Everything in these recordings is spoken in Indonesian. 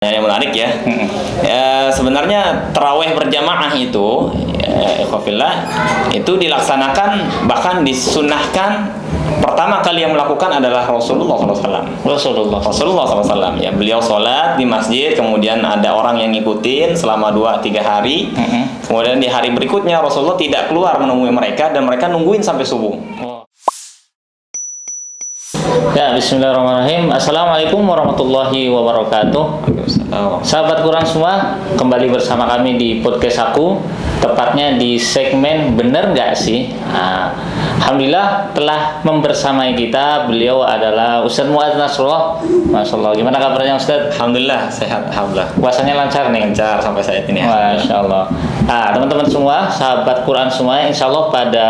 Yang menarik ya. Sebenarnya tarawih berjamaah itu, ikhwafillah, itu dilaksanakan bahkan disunahkan. Pertama kali yang melakukan adalah Rasulullah SAW. Rasulullah SAW. Ya, beliau sholat di masjid, kemudian ada orang yang ngikutin selama 2-3 hari. Kemudian di hari berikutnya Rasulullah tidak keluar menemui mereka dan mereka nungguin sampai subuh. Ya, bismillahirrahmanirrahim. Assalamualaikum warahmatullahi wabarakatuh. Sahabat Quran semua, kembali bersama kami di podcast aku, tepatnya di segmen Bener Nggak Sih. Alhamdulillah telah membersamai kita. Beliau adalah Ustaz Muadz Nasrullah. Masya Allah. Gimana kabarnya Ustaz? Alhamdulillah sehat, alhamdulillah. Puasanya lancar nih? Lancar sampai saat ini. Masya Allah. Teman-teman semua, sahabat Quran semua, insya Allah pada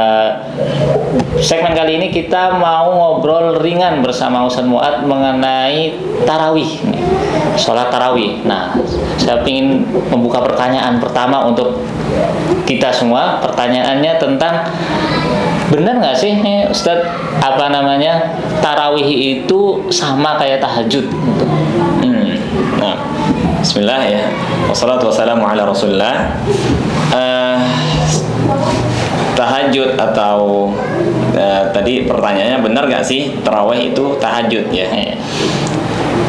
segmen kali ini kita mau ngobrol ringan bersama Ustaz Muadz mengenai tarawih, sholat tarawih. Nah, saya ingin membuka pertanyaan pertama untuk kita semua. Pertanyaannya tentang benar nggak sih nih Ustaz, tarawih itu sama kayak tahajud? Nah, bismillah ya. Wassalatu wassalamu ala Rasulillah. Tahajud atau tadi pertanyaannya benar nggak sih tarawih itu tahajud ya?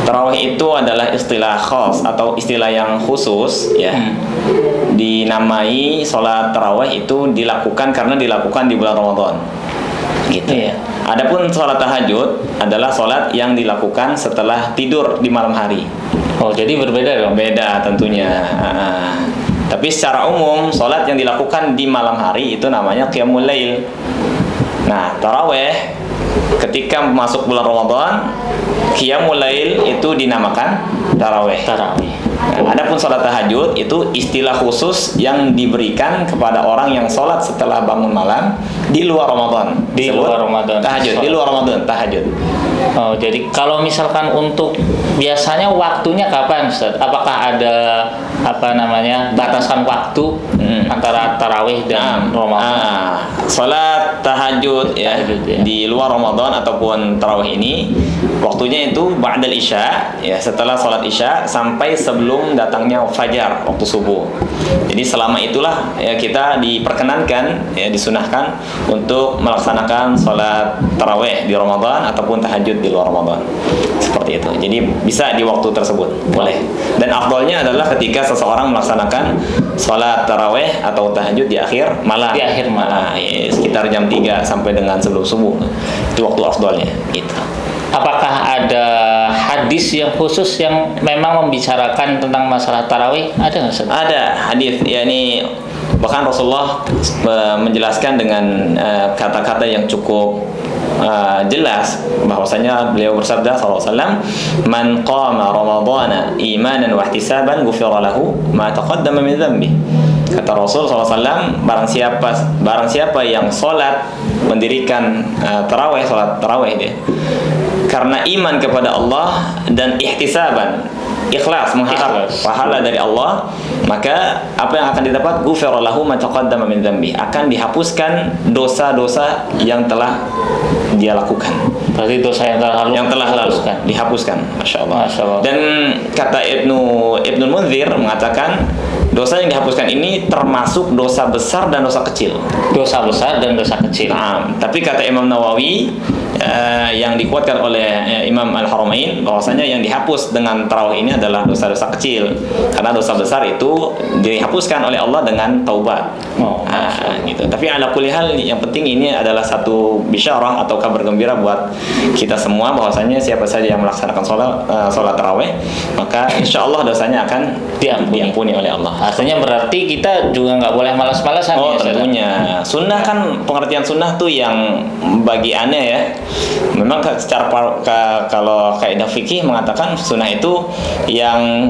Tarawih itu adalah istilah khas atau istilah yang khusus ya. Dinamai sholat tarawih itu dilakukan karena dilakukan di bulan Ramadan. Gitu ya. Adapun sholat tahajud adalah sholat yang dilakukan setelah tidur di malam hari. Oh, jadi berbeda dong? Beda tentunya. Tapi secara umum sholat yang dilakukan di malam hari itu namanya qiyamul lail. Nah, tarawih ketika masuk bulan Ramadan, qiyamul lail itu dinamakan tarawih. Nah, adapun sholat tahajud itu istilah khusus yang diberikan kepada orang yang sholat setelah bangun malam di luar Ramadan. Di luar Ramadan. Tahajud, di luar Ramadan, tahajud. Oh, jadi kalau misalkan untuk biasanya waktunya kapan, Ustaz? Apakah ada batasan waktu antara tarawih dan Ramadan? Sholat tahajud ya, di luar Ramadan ataupun tarawih ini waktunya itu ba'dal isya ya, setelah sholat isya sampai sebelum datangnya fajar waktu subuh. Jadi selama itulah ya kita diperkenankan ya, disunahkan untuk melaksanakan sholat tarawih di Ramadan ataupun tahajud di luar Ramadan. Seperti itu. Jadi bisa di waktu tersebut, boleh. Dan afdalnya adalah ketika seseorang melaksanakan sholat tarawih atau tahajud di akhir malam. Di akhir malam. Ya, sekitar jam 3 sampai dengan sebelum subuh. Itu waktu afdalnya gitu. Apakah ada hadis yang khusus yang memang membicarakan tentang masalah tarawih? Ada nggak, Ustaz? Ada hadis, yakni bahkan Rasulullah menjelaskan dengan kata-kata yang cukup jelas, bahwasanya beliau bersabda SAW, man qama ramadhana imanan wa ihtisaban ghufira lahu ma taqaddama min dhanbi. Kata Rasul SAW, barang siapa yang sholat mendirikan sholat tarawih dia karena iman kepada Allah dan ihtisaban, ikhlas mengharap pahala dari Allah, maka apa yang akan didapat? Ghufira lahu ma taqaddama min dhanbi, akan dihapuskan dosa-dosa yang telah dia lakukan. Berarti dosa yang telah lalu dihapuskan. Masya Allah. Masya Allah. Dan kata Ibnu Munzir mengatakan dosa yang dihapuskan ini termasuk dosa besar dan dosa kecil. Dosa besar dan dosa kecil. Nah, tapi kata Imam Nawawi yang dikuatkan oleh Imam Al-Haramain, bahwasanya yang dihapus dengan tarawih ini adalah dosa-dosa kecil, karena dosa besar itu dihapuskan oleh Allah dengan taubat. Gitu. Tapi ala kulli hal, yang penting ini adalah satu bisyarah atau kabar gembira buat kita semua, bahwasanya siapa saja yang melaksanakan sholat tarawih, maka insya Allah dosanya akan diampuni oleh Allah. Artinya berarti kita juga nggak boleh malas-malasan. Oh, tentunya. Sunnah kan, pengertian sunnah tuh yang bagiannya ya. Memang secara kalau kaidah fikih mengatakan sunnah itu yang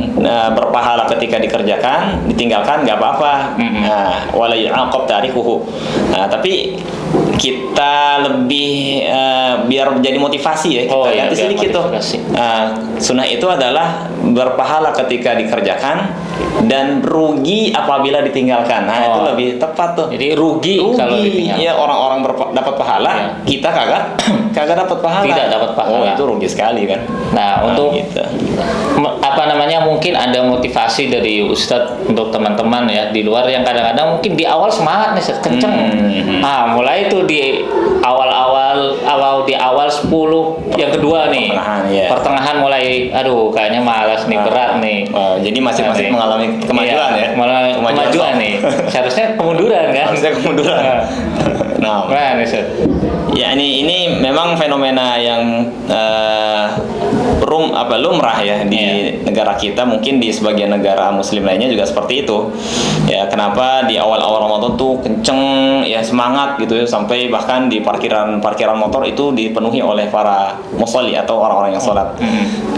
berpahala ketika dikerjakan, ditinggalkan nggak apa-apa. Wala yu'aqab tarikuhu. Tapi kita lebih biar menjadi motivasi ya, kita ganti sedikit tuh. Sunnah itu adalah berpahala ketika dikerjakan dan rugi apabila ditinggalkan. Nah, itu lebih tepat tuh. Jadi rugi kalau ditinggalkan. Iya, orang-orang dapat pahala, Iya. kita kagak dapat pahala. Tidak dapat pahala. Oh, itu rugi sekali kan. Nah, untuk gitu. apa namanya, mungkin ada motivasi dari Ustadz untuk teman-teman ya di luar yang kadang-kadang mungkin di awal semangat nih, kenceng. Nah, mulai itu di awal 10 yang kedua nih. Pertengahan, iya. Pertengahan mulai aduh kayaknya malas nih, berat nih. Jadi masing-masing Nah, mengalami kemajuan iya, ya. mengalami kemajuan nih. Seharusnya kemunduran kan? Harusnya kemunduran. Nah, Nah, Ustaz. ya ini memang fenomena yang lumrah ya di negara kita, mungkin di sebagian negara muslim lainnya juga seperti itu. Ya, kenapa di awal-awal Ramadan tuh kenceng ya, semangat gitu ya, sampai bahkan di parkiran motor itu dipenuhi oleh para musolli atau orang-orang yang sholat.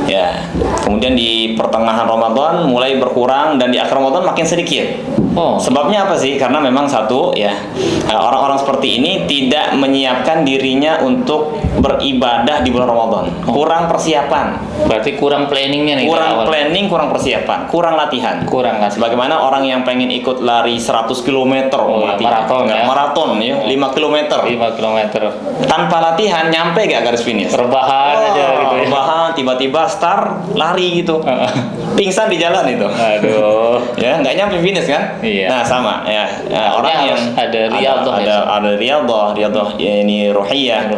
Ya, kemudian di pertengahan Ramadan mulai berkurang dan di akhir Ramadan makin sedikit. Oh. Sebabnya apa sih? Karena memang satu ya, orang-orang seperti ini tidak menyiapkan dirinya untuk beribadah di bulan Ramadan. Kurang persiapan. Berarti kurang planningnya nih. Kurang dari awal. planning, kurang persiapan, kurang latihan. Kurang kan? Sebagaimana orang yang pengen ikut lari 100 km maraton ya. Maraton ya, 5 km. 5 km. Tanpa latihan nyampe gak garis finish? Rebahan aja gitu ya. Rebahan, tiba-tiba start lari gitu. Pingsan di jalan itu. Aduh. Ya, nggak nyampe finish kan? Iya. Nah, sama ya. Orang yang harus ada riyadhah ya, ada riyadhah ya, ini ruhiyah.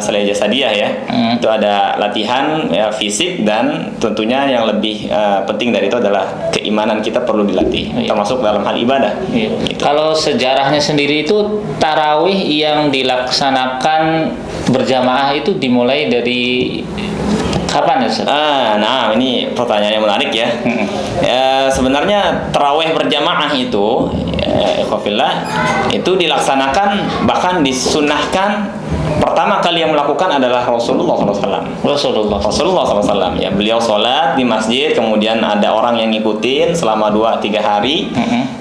Selain jasadiyah ya. Itu ada latihan ya, fisik, dan tentunya yang lebih penting dari itu adalah keimanan kita perlu dilatih, termasuk dalam hal ibadah. Iya. Gitu. Kalau sejarahnya sendiri itu tarawih yang dilaksanakan berjamaah itu dimulai dari kapan ya, Ustaz? Nah, ini pertanyaan yang menarik ya. Sebenarnya tarawih berjamaah itu, ikhwafillah, itu dilaksanakan, bahkan disunahkan. Pertama kali yang melakukan adalah Rasulullah SAW. Rasulullah SAW ya, beliau sholat di masjid, kemudian ada orang yang ngikutin selama 2-3 hari.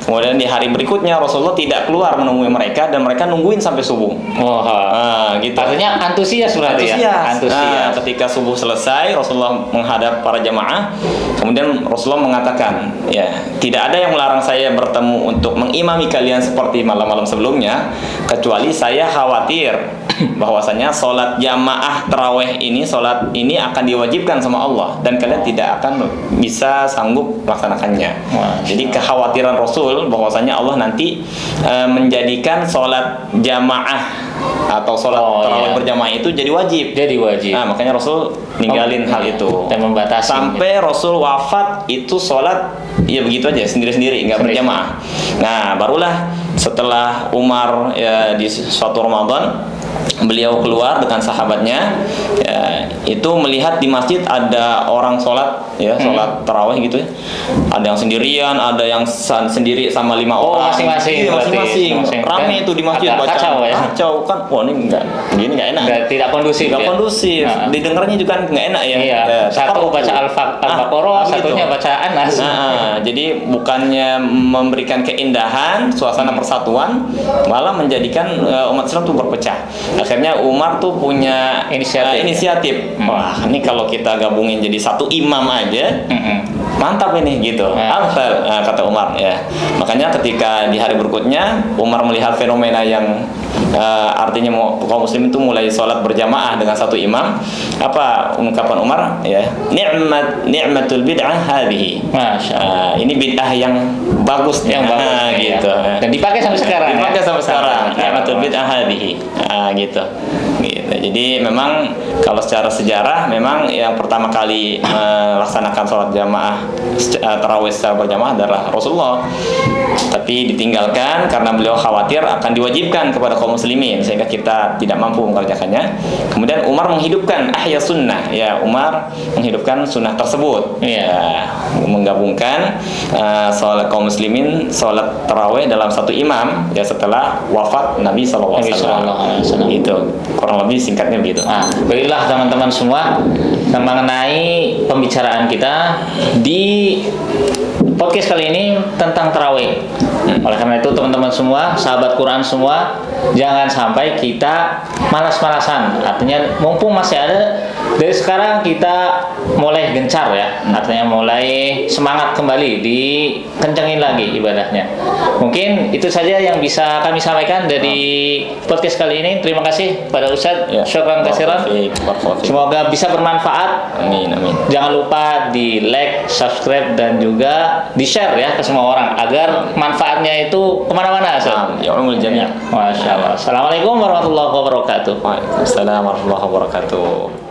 Kemudian di hari berikutnya Rasulullah tidak keluar menemui mereka, dan mereka nungguin sampai subuh. Gitu. Artinya antusias berarti ya. Antusias. Ketika subuh selesai, Rasulullah menghadap para jamaah, kemudian Rasulullah mengatakan, ya, tidak ada yang melarang saya bertemu untuk mengimami kalian seperti malam-malam sebelumnya, kecuali saya khawatir bahwasanya sholat jamaah tarawih ini, sholat ini akan diwajibkan sama Allah, dan kalian tidak akan bisa sanggup melaksanakannya. Jadi kekhawatiran Rasul bahwasanya Allah nanti menjadikan sholat jamaah atau sholat tarawih berjamaah itu jadi wajib. Nah, makanya Rasul ninggalin hal itu dan membatasi sampai Rasul wafat. Itu sholat ya begitu aja, sendiri-sendiri, nggak berjamaah. Nah, barulah setelah Umar ya, di suatu Ramadan beliau keluar dengan sahabatnya ya, itu melihat di masjid ada orang sholat ya, sholat tarawih gitu ya. Ada yang sendirian, ada yang sendiri sama 5 orang. Masing-masing. Rame itu di masjid, kacau ya. Kacau kan, wah ini begini nggak enak. Tidak kondusif. Kondusif. Didengarnya juga nggak enak ya. Iya. Satu baca Al-Baqarah, satunya baca An-Nas. Jadi bukannya memberikan keindahan, suasana persatuan, malah menjadikan umat Islam tuh berpecah. Akhirnya Umar tuh punya inisiatif. Wah, ini kalau kita gabungin jadi satu imam aja, mantap ini gitu. Amsal, kata Umar ya. Makanya ketika di hari berikutnya Umar melihat fenomena yang artinya kaum muslim itu mulai sholat berjamaah dengan satu imam, apa ungkapan Umar ya, ni'matul bid'ah hadhihi. Ini bid'ah yang bagus, gitu. Dan dipakai sampai sekarang. Ni'matul bid'ah hadhihi. Gitu. Jadi memang kalau secara sejarah memang yang pertama kali melaksanakan sholat jamaah tarawih secara berjamaah adalah Rasulullah, tapi ditinggalkan karena beliau khawatir akan diwajibkan kepada kaum muslimin sehingga kita tidak mampu mengerjakannya. Kemudian Umar menghidupkan ahya sunnah ya, Umar menghidupkan sunnah tersebut menggabungkan sholat kaum muslimin sholat tarawih dalam satu imam ya setelah wafat Nabi SAW. Itu kurang lebih singkatnya begitu. Baiklah teman-teman semua, mengenai pembicaraan kita di podcast kali ini tentang tarawih. Oleh karena itu teman-teman semua, sahabat Quran semua, jangan sampai kita malas-malasan. Artinya mumpung masih ada, dari sekarang kita mulai gencar ya, artinya mulai semangat kembali, dikencengin lagi ibadahnya. Mungkin itu saja yang bisa kami sampaikan dari podcast kali ini. Terima kasih pada Ustadz. Ya. Syukran kasiran. Barakallahu fiik. Semoga bisa bermanfaat. Amin, amin. Jangan lupa di like, subscribe, dan juga di share ya ke semua orang agar manfaatnya itu kemana-mana. Naam, ya ulumul jami'. Masya Allah. Assalamualaikum warahmatullahi wabarakatuh. Waalaikumsalam warahmatullahi wabarakatuh.